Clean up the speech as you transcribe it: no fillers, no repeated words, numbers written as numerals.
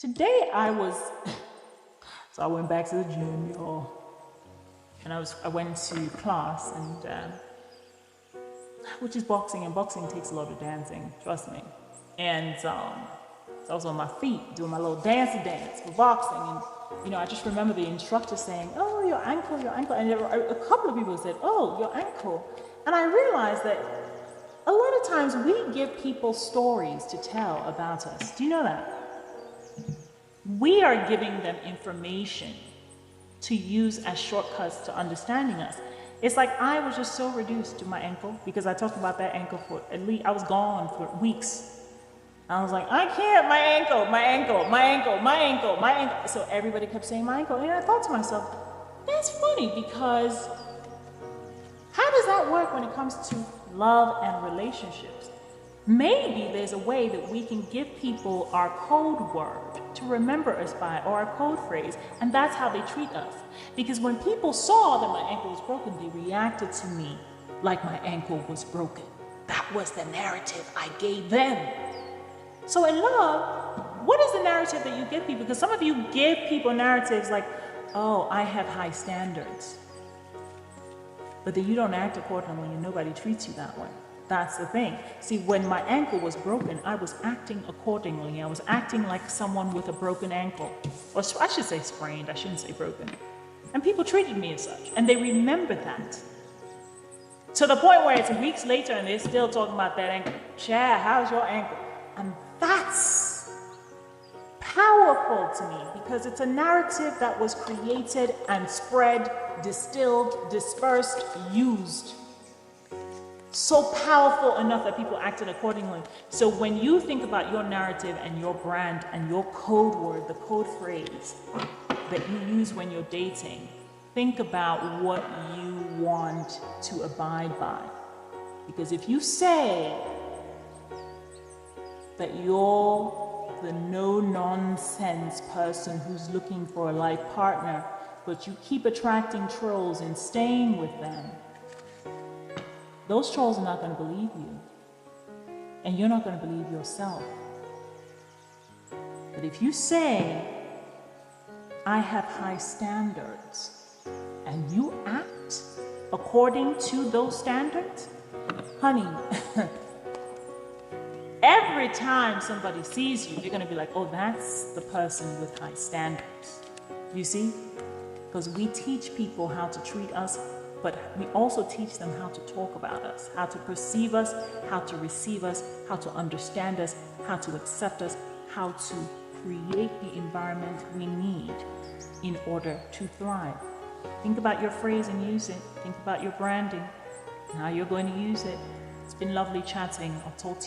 Today so I went back to the gym, y'all, and I went to class, and which is boxing, and boxing takes a lot of dancing, trust me. And so I was on my feet doing my little dance for boxing, and I just remember the instructor saying, "Oh, your ankle," and there were a couple of people said, "Oh, your ankle," and I realized that a lot of times we give people stories to tell about us. Do you know that? We are giving them information to use as shortcuts to understanding us. It's like I was just so reduced to my ankle because I talked about that ankle for at least, I was gone for weeks. I was like, I can't, my ankle, my ankle, my ankle, my ankle, my ankle. So everybody kept saying my ankle. And I thought to myself, that's funny because how does that work when it comes to love and relationships? Maybe there's a way that we can give people our code word to remember us by, or our code phrase, and that's how they treat us. Because when people saw that my ankle was broken, they reacted to me like my ankle was broken. That was the narrative I gave them. So in love, what is the narrative that you give people? Because some of you give people narratives like, oh, I have high standards. But then you don't act accordingly and nobody treats you that way. That's the thing. See, when my ankle was broken, I was acting accordingly. I was acting like someone with a broken ankle. Or I should say sprained, I shouldn't say broken. And people treated me as such. And they remember that. To the point where it's weeks later and they're still talking about that ankle. Chad, how's your ankle? And that's powerful to me because it's a narrative that was created and spread, distilled, dispersed, used. So powerful enough that people acted accordingly. So when you think about your narrative and your brand and your code word, the code phrase that you use when you're dating, think about what you want to abide by. Because if you say that you're the no-nonsense person who's looking for a life partner, but you keep attracting trolls and staying with them, those trolls are not going to believe you. And you're not going to believe yourself. But if you say, I have high standards, and you act according to those standards, honey, every time somebody sees you, they're going to be like, oh, that's the person with high standards. You see? Because we teach people how to treat us, but we also teach them how to talk about us, how to perceive us, how to receive us, how to understand us, how to accept us, how to create the environment we need in order to thrive. Think about your phrase and use it. Think about your branding and how you're going to use it. It's been lovely chatting. I'll talk to you.